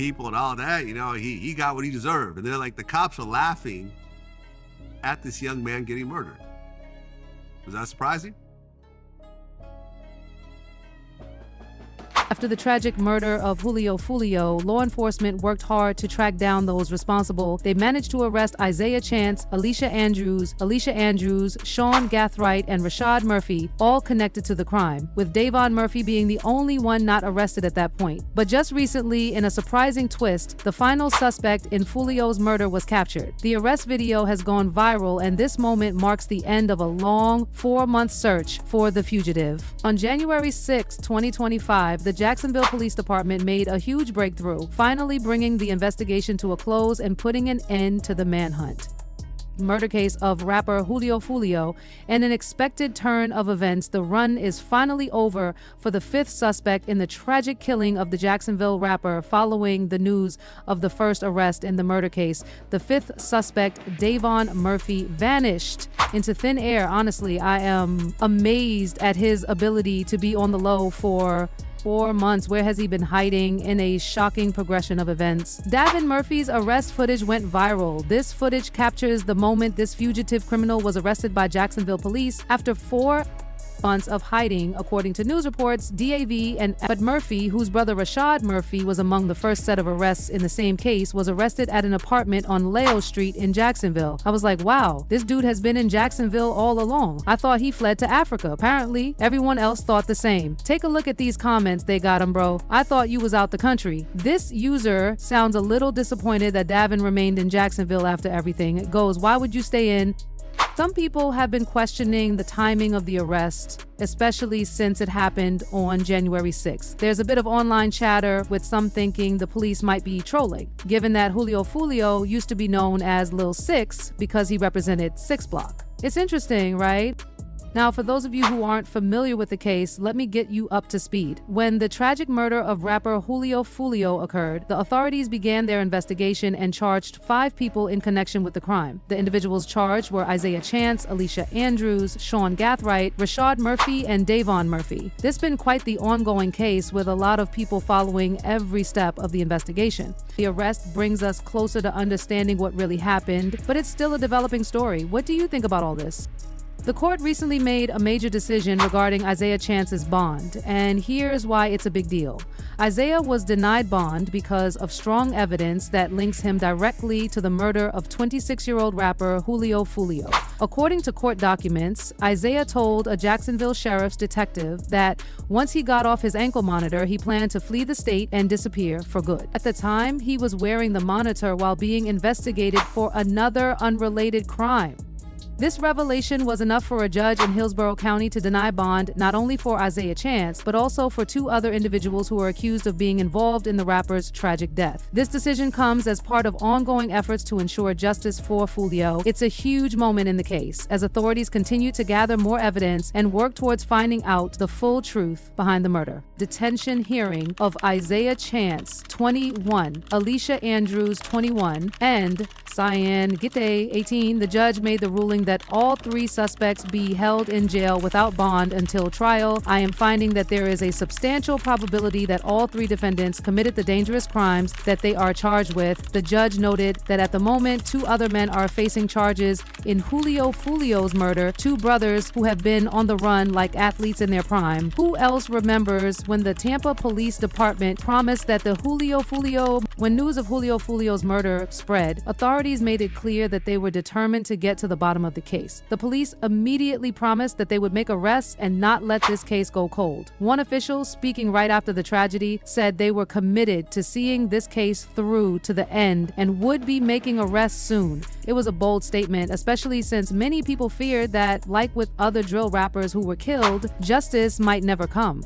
people and all that, he got what he deserved. And then like the cops are laughing at this young man getting murdered. Was that surprising? After the tragic murder of Foolio, law enforcement worked hard to track down those responsible. They managed to arrest Isaiah Chance, Alicia Andrews, Sean Gathright, and Rashad Murphy, all connected to the crime, with Davon Murphy being the only one not arrested at that point. But just recently, in a surprising twist, the final suspect in Foolio's murder was captured. The arrest video has gone viral, and this moment marks the end of a long 4-month search for the fugitive. On January 6, 2025, the Jacksonville Police Department made a huge breakthrough, finally bringing the investigation to a close and putting an end to the manhunt. Murder case of rapper Foolio, and an expected turn of events, the run is finally over for the 5th suspect in the tragic killing of the Jacksonville rapper. Following the news of the first arrest in the murder case, the 5th suspect, Davon Murphy, vanished into thin air. Honestly, I am amazed at his ability to be on the low for 4 months. Where has he been hiding? In a shocking progression of events, Davon Murphy's arrest footage went viral. This footage captures the moment this fugitive criminal was arrested by Jacksonville police after 4 months of hiding, according to news reports. But Murphy, whose brother Rashad Murphy was among the first set of arrests in the same case, was arrested at an apartment on Leo Street in Jacksonville. I was like, wow, this dude has been in Jacksonville all along. I thought he fled to Africa. Apparently, everyone else thought the same. Take a look at these comments. They got him, bro. I thought you was out the country. This user sounds a little disappointed that Davon remained in Jacksonville after everything. It goes, why would you stay in? Some people have been questioning the timing of the arrest, especially since it happened on January 6th. There's a bit of online chatter, with some thinking the police might be trolling, given that Foolio used to be known as Lil 6 because he represented 6 Block. It's interesting, right? Now, for those of you who aren't familiar with the case, let me get you up to speed. When the tragic murder of rapper Foolio occurred, the authorities began their investigation and charged 5 people in connection with the crime. The individuals charged were Isaiah Chance, Alicia Andrews, Sean Gathright, Rashad Murphy, and Davon Murphy. This has been quite the ongoing case, with a lot of people following every step of the investigation. The arrest brings us closer to understanding what really happened, but it's still a developing story. What do you think about all this? The court recently made a major decision regarding Isaiah Chance's bond, and here's why it's a big deal. Isaiah was denied bond because of strong evidence that links him directly to the murder of 26-year-old rapper Foolio. According to court documents, Isaiah told a Jacksonville sheriff's detective that once he got off his ankle monitor, he planned to flee the state and disappear for good. At the time, he was wearing the monitor while being investigated for another unrelated crime. This revelation was enough for a judge in Hillsborough County to deny bond not only for Isaiah Chance, but also for 2 other individuals who are accused of being involved in the rapper's tragic death. This decision comes as part of ongoing efforts to ensure justice for Foolio. It's a huge moment in the case, as authorities continue to gather more evidence and work towards finding out the full truth behind the murder. Detention hearing of Isaiah Chance, 21, Alicia Andrews, 21, and Cyan Gite, 18. The judge made the ruling that all 3 suspects be held in jail without bond until trial. I am finding that there is a substantial probability that all 3 defendants committed the dangerous crimes that they are charged with. The judge noted that at the moment, 2 other men are facing charges in Foolio's murder, 2 brothers who have been on the run like athletes in their prime. Who else remembers when the Tampa Police Department promised that when news of Foolio's murder spread, authorities made it clear that they were determined to get to the bottom of the case. The police immediately promised that they would make arrests and not let this case go cold. One official, speaking right after the tragedy, said they were committed to seeing this case through to the end and would be making arrests soon. It was a bold statement, especially since many people feared that, like with other drill rappers who were killed, justice might never come.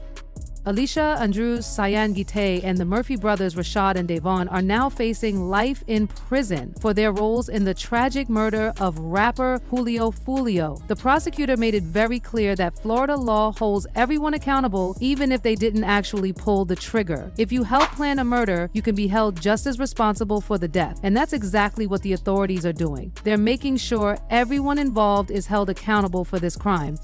Alicia Andrews, Cyan Gite, and the Murphy brothers Rashad and Davon are now facing life in prison for their roles in the tragic murder of rapper Foolio. The prosecutor made it very clear that Florida law holds everyone accountable even if they didn't actually pull the trigger. If you help plan a murder, you can be held just as responsible for the death, and that's exactly what the authorities are doing. They're making sure everyone involved is held accountable for this crime.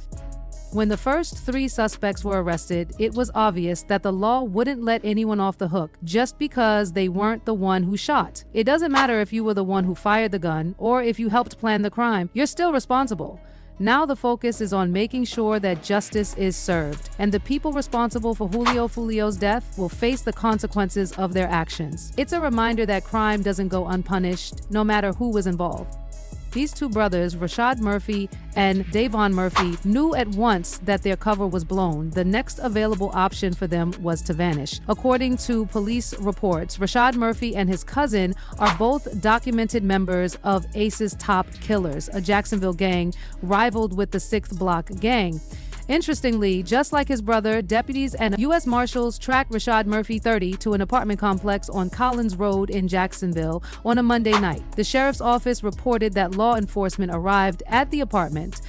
When the first 3 suspects were arrested, it was obvious that the law wouldn't let anyone off the hook just because they weren't the one who shot. It doesn't matter if you were the one who fired the gun or if you helped plan the crime, you're still responsible. Now the focus is on making sure that justice is served, and the people responsible for Foolio's death will face the consequences of their actions. It's a reminder that crime doesn't go unpunished, no matter who was involved. These 2 brothers, Rashad Murphy and Davon Murphy, knew at once that their cover was blown. The next available option for them was to vanish. According to police reports, Rashad Murphy and his cousin are both documented members of ACE's Top Killers, a Jacksonville gang rivaled with the 6th Block gang. Interestingly, just like his brother, deputies and U.S. Marshals tracked Rashad Murphy, 30, to an apartment complex on Collins Road in Jacksonville on a Monday night. The sheriff's office reported that law enforcement arrived at the apartment.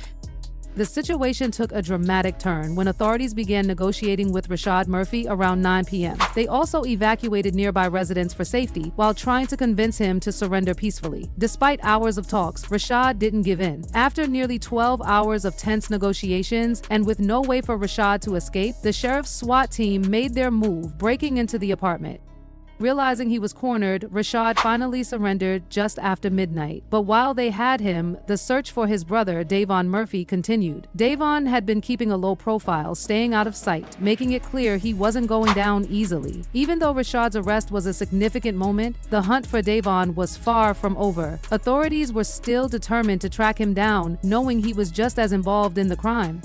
The situation took a dramatic turn when authorities began negotiating with Rashad Murphy around 9 p.m. They also evacuated nearby residents for safety while trying to convince him to surrender peacefully. Despite hours of talks, Rashad didn't give in. After nearly 12 hours of tense negotiations and with no way for Rashad to escape, the sheriff's SWAT team made their move, breaking into the apartment. Realizing he was cornered, Rashad finally surrendered just after midnight. But while they had him, the search for his brother, Davon Murphy, continued. Davon had been keeping a low profile, staying out of sight, making it clear he wasn't going down easily. Even though Rashad's arrest was a significant moment, the hunt for Davon was far from over. Authorities were still determined to track him down, knowing he was just as involved in the crime.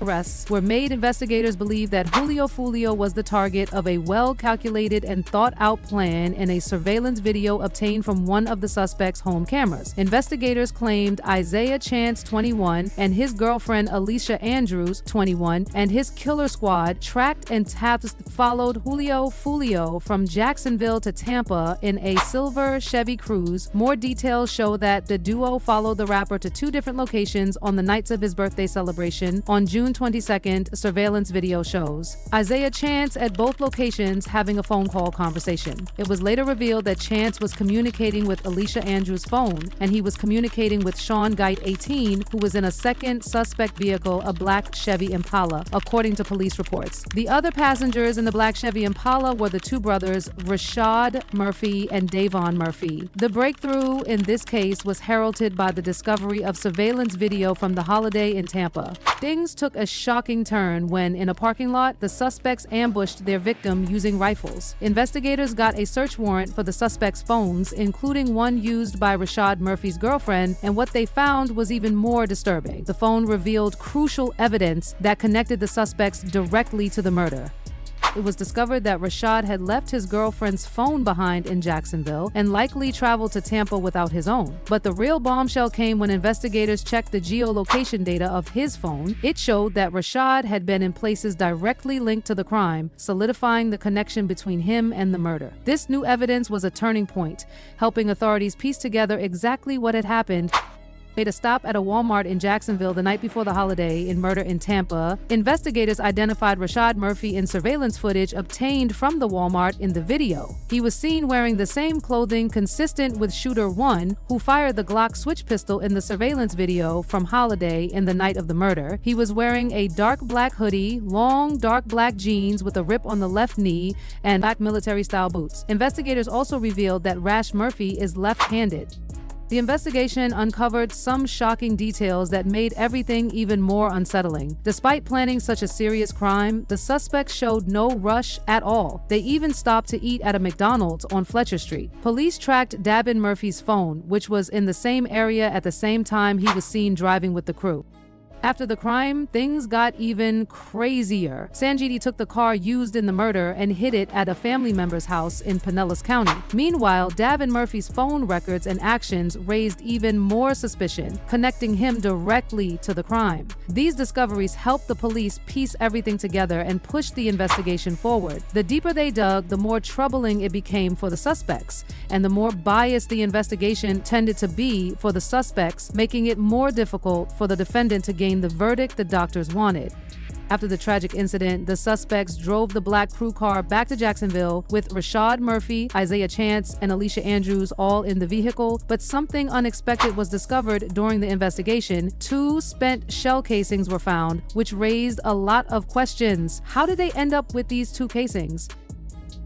Arrests were made. Investigators believe that Foolio was the target of a well-calculated and thought-out plan in a surveillance video obtained from one of the suspect's home cameras. Investigators claimed Isaiah Chance, 21, and his girlfriend Alicia Andrews, 21, and his killer squad tracked and followed Foolio from Jacksonville to Tampa in a silver Chevy Cruze. More details show that the duo followed the rapper to 2 different locations on the nights of his birthday celebration on June 22nd, surveillance video shows Isaiah Chance at both locations having a phone call conversation. It was later revealed that Chance was communicating with Alicia Andrews' phone, and he was communicating with Sean Geit, 18, who was in a second suspect vehicle, a black Chevy Impala, according to police reports. The other passengers in the black Chevy Impala were the 2 brothers, Rashad Murphy and Davon Murphy. The breakthrough in this case was heralded by the discovery of surveillance video from the holiday in Tampa. Things took a shocking turn when, in a parking lot, the suspects ambushed their victim using rifles. Investigators got a search warrant for the suspects' phones, including one used by Rashad Murphy's girlfriend, and what they found was even more disturbing. The phone revealed crucial evidence that connected the suspects directly to the murder. It was discovered that Rashad had left his girlfriend's phone behind in Jacksonville and likely traveled to Tampa without his own. But the real bombshell came when investigators checked the geolocation data of his phone. It showed that Rashad had been in places directly linked to the crime, solidifying the connection between him and the murder. This new evidence was a turning point, helping authorities piece together exactly what had happened. Made a stop at a Walmart in Jacksonville the night before the holiday in murder in Tampa. Investigators identified Rashad Murphy in surveillance footage obtained from the Walmart in the video. He was seen wearing the same clothing consistent with shooter 1, who fired the Glock switch pistol in the surveillance video from Holiday in the night of the murder. He was wearing a dark black hoodie, long dark black jeans with a rip on the left knee, and black military-style boots. Investigators also revealed that Rash Murphy is left-handed. The investigation uncovered some shocking details that made everything even more unsettling. Despite planning such a serious crime, the suspects showed no rush at all. They even stopped to eat at a McDonald's on Fletcher Street. Police tracked Davon Murphy's phone, which was in the same area at the same time he was seen driving with the crew. After the crime, things got even crazier. Sanjiti took the car used in the murder and hid it at a family member's house in Pinellas County. Meanwhile, Davon Murphy's phone records and actions raised even more suspicion, connecting him directly to the crime. These discoveries helped the police piece everything together and push the investigation forward. The deeper they dug, the more troubling it became for the suspects, and the more biased the investigation tended to be for the suspects, making it more difficult for the defendant to gain the verdict the doctors wanted. After the tragic incident, the suspects drove the black crew car back to Jacksonville with Rashad Murphy, Isaiah Chance, and Alicia Andrews all in the vehicle, but something unexpected was discovered during the investigation. 2 spent shell casings were found, which raised a lot of questions. How did they end up with these 2 casings?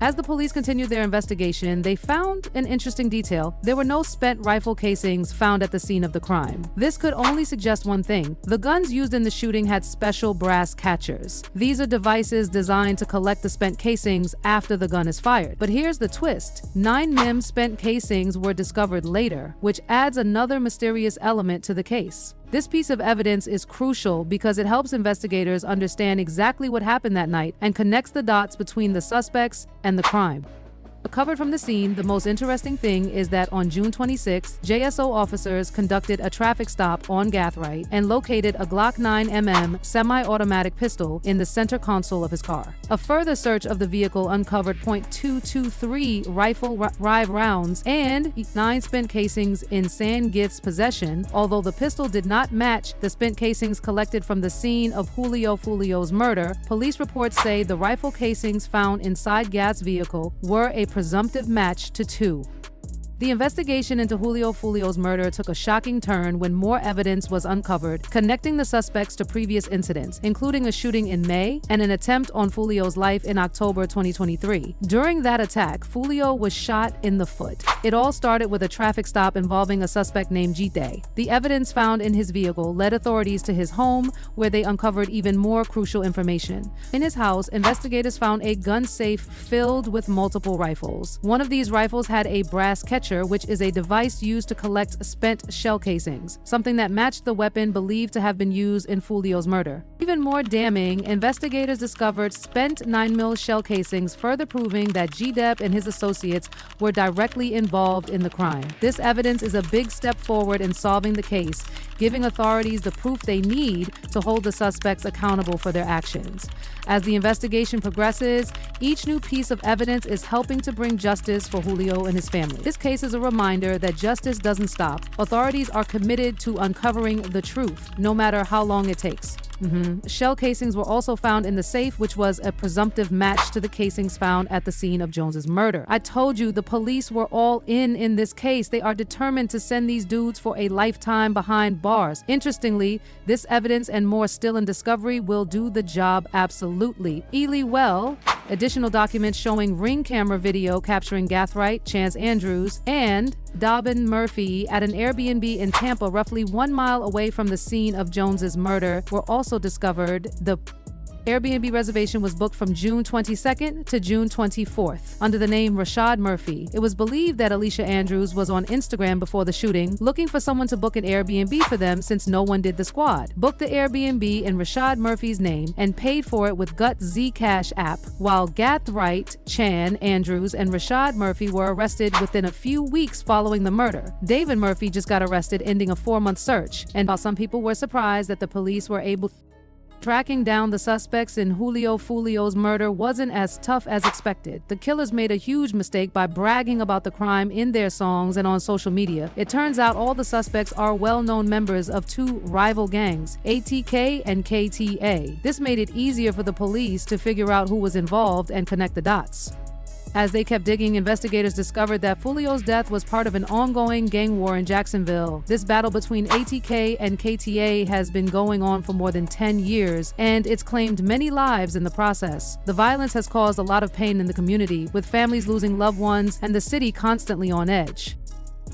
As the police continued their investigation, they found an interesting detail. There were no spent rifle casings found at the scene of the crime. This could only suggest one thing. The guns used in the shooting had special brass catchers. These are devices designed to collect the spent casings after the gun is fired. But here's the twist. 9mm spent casings were discovered later, which adds another mysterious element to the case. This piece of evidence is crucial because it helps investigators understand exactly what happened that night and connects the dots between the suspects and the crime. Recovered from the scene, the most interesting thing is that on June 26, JSO officers conducted a traffic stop on Gathright and located a Glock 9mm semi-automatic pistol in the center console of his car. A further search of the vehicle uncovered .223 rifle live rounds and 9 spent casings in Sandgith's possession, although the pistol did not match the spent casings collected from the scene of Foolio's murder. Police reports say the rifle casings found inside Gath's vehicle were a presumptive match to 2. The investigation into Foolio's murder took a shocking turn when more evidence was uncovered, connecting the suspects to previous incidents, including a shooting in May and an attempt on Foolio's life in October 2023. During that attack, Foolio was shot in the foot. It all started with a traffic stop involving a suspect named Jite. The evidence found in his vehicle led authorities to his home, where they uncovered even more crucial information. In his house, investigators found a gun safe filled with multiple rifles. One of these rifles had a brass catcher, which is a device used to collect spent shell casings, something that matched the weapon believed to have been used in Foolio's murder. Even more damning, investigators discovered spent 9mm shell casings, further proving that G-Dep and his associates were directly involved in the crime. This evidence is a big step forward in solving the case, giving authorities the proof they need to hold the suspects accountable for their actions. As the investigation progresses, each new piece of evidence is helping to bring justice for Foolio and his family. This case is a reminder that justice doesn't stop. Authorities are committed to uncovering the truth, no matter how long it takes. Shell casings were also found in the safe, which was a presumptive match to the casings found at the scene of Jones's murder. I told you the police were all in this case. They are determined to send these dudes for a lifetime behind bars. Interestingly, this evidence and more still in discovery will do the job absolutely. Additional documents showing ring camera video capturing Gathright, Chance Andrews, and Dobbin Murphy at an Airbnb in Tampa, roughly 1 mile away from the scene of Jones's murder, were also discovered. The Airbnb reservation was booked from June 22nd to June 24th under the name Rashad Murphy. It was believed that Alicia Andrews was on Instagram before the shooting, looking for someone to book an Airbnb for them since no one did the squad. Booked the Airbnb in Rashad Murphy's name and paid for it with Gut Zcash app, while Gathright, Chan Andrews, and Rashad Murphy were arrested within a few weeks following the murder. David Murphy just got arrested, ending a 4-month search. And while some people were surprised that the police were able tracking down the suspects in Foolio's murder wasn't as tough as expected. The killers made a huge mistake by bragging about the crime in their songs and on social media. It turns out all the suspects are well-known members of 2 rival gangs, ATK and KTA. This made it easier for the police to figure out who was involved and connect the dots. As they kept digging, investigators discovered that Foolio's death was part of an ongoing gang war in Jacksonville. This battle between ATK and KTA has been going on for more than 10 years, and it's claimed many lives in the process. The violence has caused a lot of pain in the community, with families losing loved ones and the city constantly on edge.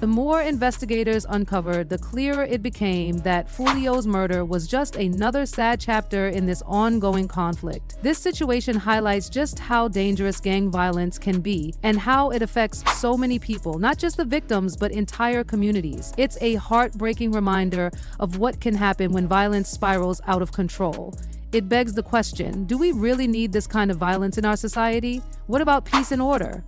The more investigators uncovered, the clearer it became that Foolio's murder was just another sad chapter in this ongoing conflict. This situation highlights just how dangerous gang violence can be and how it affects so many people, not just the victims, but entire communities. It's a heartbreaking reminder of what can happen when violence spirals out of control. It begs the question, do we really need this kind of violence in our society? What about peace and order?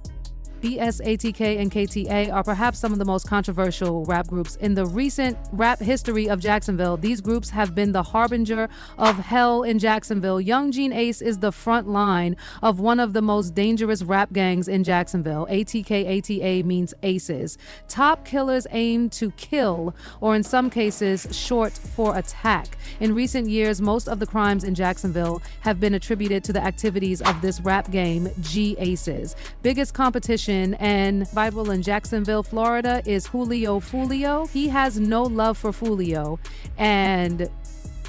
BS, ATK, and KTA are perhaps some of the most controversial rap groups in the recent rap history of Jacksonville. These groups have been the harbinger of hell in Jacksonville. Young Gene Ace is the front line of one of the most dangerous rap gangs in Jacksonville. ATK, ATA means aces. Top killers aim to kill, or in some cases, short for attack. In recent years, most of the crimes in Jacksonville have been attributed to the activities of this rap game, G Aces. Biggest competition and viral in Jacksonville, Florida is Foolio. He has no love for Foolio, and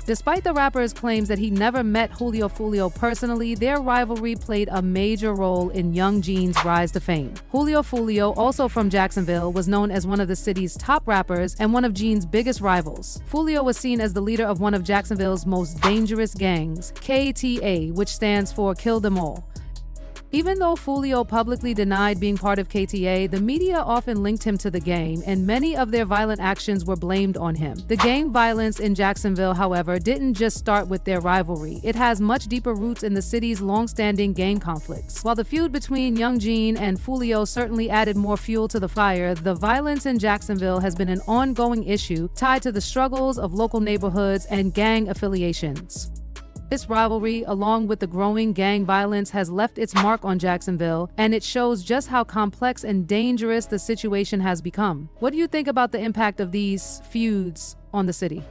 despite the rapper's claims that he never met Foolio personally, their rivalry played a major role in Young Gene's rise to fame. Foolio, also from Jacksonville, was known as one of the city's top rappers and one of Gene's biggest rivals. Foolio was seen as the leader of one of Jacksonville's most dangerous gangs, KTA, which stands for Kill Them All. Even though Foolio publicly denied being part of KTA, the media often linked him to the gang, and many of their violent actions were blamed on him. The gang violence in Jacksonville, however, didn't just start with their rivalry. It has much deeper roots in the city's long-standing gang conflicts. While the feud between Young Gene and Foolio certainly added more fuel to the fire, the violence in Jacksonville has been an ongoing issue tied to the struggles of local neighborhoods and gang affiliations. This rivalry, along with the growing gang violence, has left its mark on Jacksonville, and it shows just how complex and dangerous the situation has become. What do you think about the impact of these feuds on the city?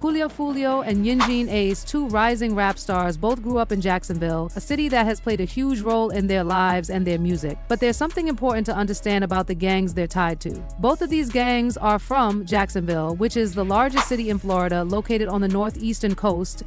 Foolio and Young Gene Ace, two rising rap stars, both grew up in Jacksonville, a city that has played a huge role in their lives and their music. But there's something important to understand about the gangs they're tied to. Both of these gangs are from Jacksonville, which is the largest city in Florida, located on the northeastern coast.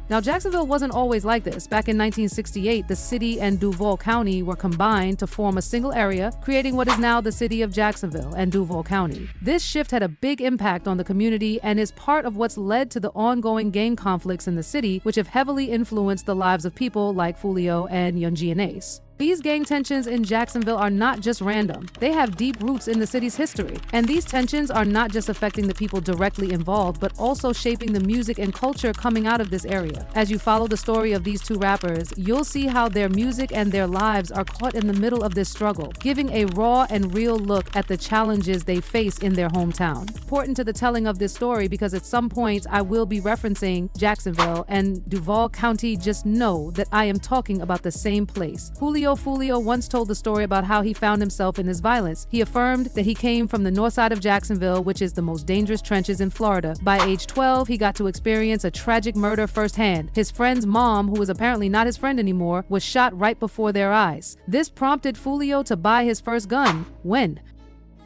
Now, Jacksonville wasn't always like this. Back in 1968, the city and Duval County were combined to form a single area, creating what is now the city of Jacksonville and Duval County. This shift had a big impact on the community and is part of what's led to the ongoing gang conflicts in the city, which have heavily influenced the lives of people like Foolio and Young Gene Ace. These gang tensions in Jacksonville are not just random. They have deep roots in the city's history. And these tensions are not just affecting the people directly involved, but also shaping the music and culture coming out of this area. As you follow the story of these two rappers, you'll see how their music and their lives are caught in the middle of this struggle, giving a raw and real look at the challenges they face in their hometown. Important to the telling of this story because at some point I will be referencing Jacksonville and Duval County. Just know that I am talking about the same place. Foolio once told the story about how he found himself in this violence. He affirmed that he came from the north side of Jacksonville, which is the most dangerous trenches in Florida. By age 12, he got to experience a tragic murder firsthand. His friend's mom, who was apparently not his friend anymore, was shot right before their eyes. This prompted Foolio to buy his first gun. When?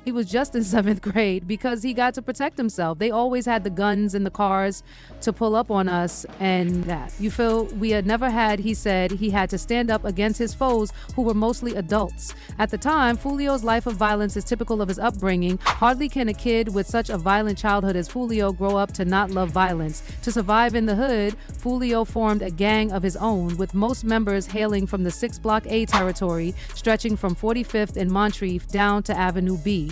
He was just in 7th grade because he got to protect himself. They always had the guns in the cars to pull up on us and that. You feel we had never had, he said, he had to stand up against his foes who were mostly adults. At the time, Foolio's life of violence is typical of his upbringing. Hardly can a kid with such a violent childhood as Foolio grow up to not love violence. To survive in the hood, Foolio formed a gang of his own, with most members hailing from the 6 Block A territory, stretching from 45th and Monteith down to Avenue B.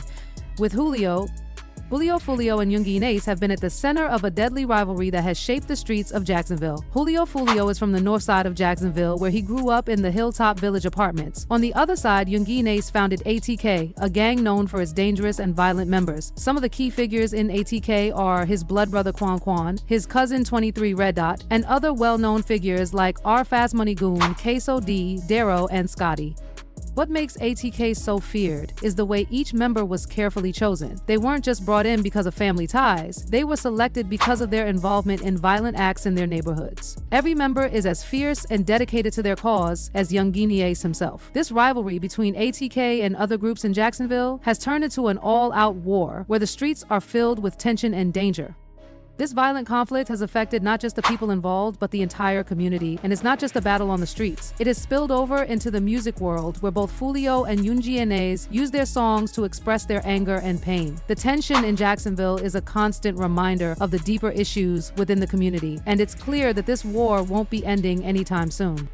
With Foolio, and Young Gene Ace have been at the center of a deadly rivalry that has shaped the streets of Jacksonville. Foolio is from the north side of Jacksonville, where he grew up in the Hilltop Village apartments. On the other side, Young Gene Ace founded ATK, a gang known for its dangerous and violent members. Some of the key figures in ATK are his blood brother Quan, his cousin 23 Red Dot, and other well-known figures like R Fast Money Goon, Queso D, Darrow, and Scotty. What makes ATK so feared is the way each member was carefully chosen. They weren't just brought in because of family ties. They were selected because of their involvement in violent acts in their neighborhoods. Every member is as fierce and dedicated to their cause as Young Gene Ace himself. This rivalry between ATK and other groups in Jacksonville has turned into an all-out war where the streets are filled with tension and danger. This violent conflict has affected not just the people involved, but the entire community. And it's not just a battle on the streets. It has spilled over into the music world, where both Foolio and Young Gene Ace use their songs to express their anger and pain. The tension in Jacksonville is a constant reminder of the deeper issues within the community, and it's clear that this war won't be ending anytime soon.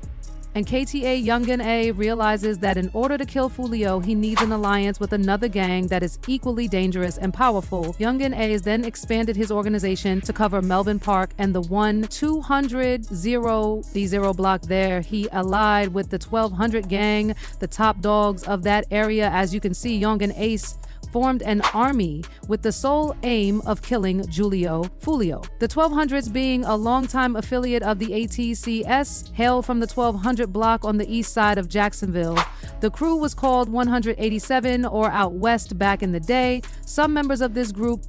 And KTA Youngin A realizes that in order to kill Foolio, he needs an alliance with another gang that is equally dangerous and powerful. Youngin A has then expanded his organization to cover Melbourne Park and the 1-200-0 block there. He allied with the 1200 gang, the top dogs of that area. As you can see, Youngin Ace formed an army with the sole aim of killing Foolio. The 1200s, being a longtime affiliate of the ATCS, hail from the 1200 block on the east side of Jacksonville. The crew was called 187 or Out West back in the day. Some members of this group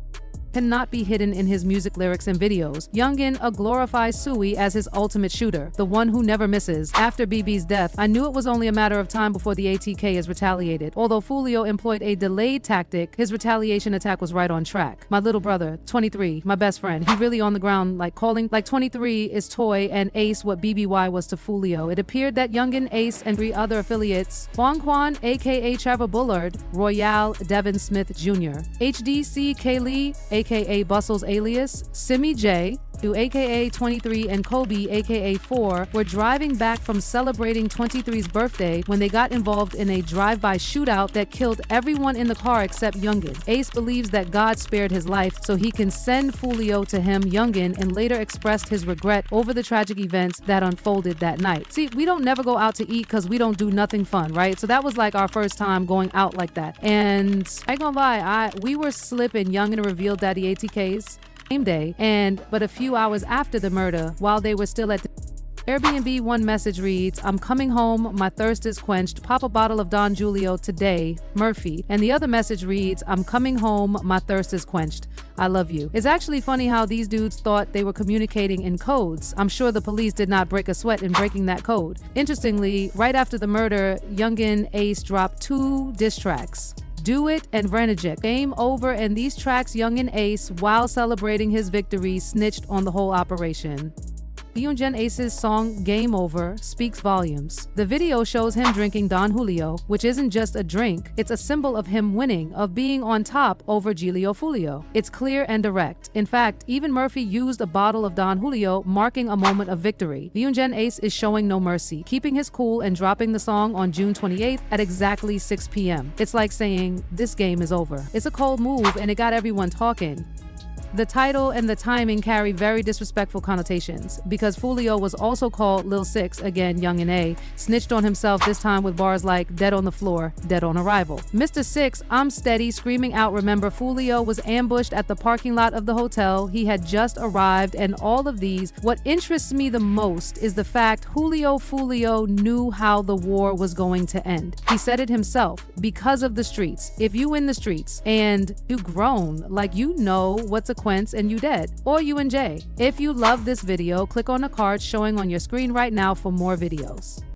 cannot be hidden in his music lyrics and videos. Youngin glorifies Suey as his ultimate shooter, the one who never misses. After BB's death, I knew it was only a matter of time before the ATK is retaliated. Although Foolio employed a delayed tactic, his retaliation attack was right on track. My little brother, 23, my best friend, he really on the ground calling like 23 is Toy and Ace what BBY was to Foolio. It appeared that Youngin, Ace, and 3 other affiliates, Quan, aka Trevor Bullard, Royale Devin Smith Jr., HDC Kaylee, aka Bustle's alias, Simi J, who aka 23, and Kobe aka 4 were driving back from celebrating 23's birthday when they got involved in a drive-by shootout that killed everyone in the car except Youngin. Ace believes that God spared his life so he can send Foolio to him, Youngin, and later expressed his regret over the tragic events that unfolded that night. See, we don't never go out to eat because we don't do nothing fun, right? So that was like our first time going out like that. And I ain't gonna lie, we were slipping. Youngin revealed that the ATKs same day, but a few hours after the murder, while they were still at the Airbnb, one message reads, "I'm coming home, my thirst is quenched, pop a bottle of Don Julio today, Murphy." And the other message reads, "I'm coming home, my thirst is quenched, I love you." It's actually funny how these dudes thought they were communicating in codes. I'm sure the police did not break a sweat in breaking that code. Interestingly, right after the murder, Youngin Ace dropped 2 diss tracks. Do It and Renegade. Game over, and these tracks Youngin Ace, while celebrating his victory, snitched on the whole operation. Youngin Ace's song Game Over speaks volumes. The video shows him drinking Don Julio, which isn't just a drink, it's a symbol of him winning, of being on top over Foolio. It's clear and direct. In fact, even Murphy used a bottle of Don Julio, marking a moment of victory. Youngin Ace is showing no mercy, keeping his cool and dropping the song on June 28th at exactly 6 p.m. It's like saying, this game is over. It's a cold move and it got everyone talking. The title and the timing carry very disrespectful connotations because Foolio was also called Lil Six, again Youngin A, snitched on himself, this time with bars like "dead on the floor, dead on arrival." Mr. Six, I'm steady, screaming out, remember Foolio was ambushed at the parking lot of the hotel. He had just arrived, and all of these. What interests me the most is the fact Foolio knew how the war was going to end. He said it himself, because of the streets. If you in the streets and you grown, like you know what's a and you dead, or you and Jay. If you love this video, click on the card showing on your screen right now for more videos.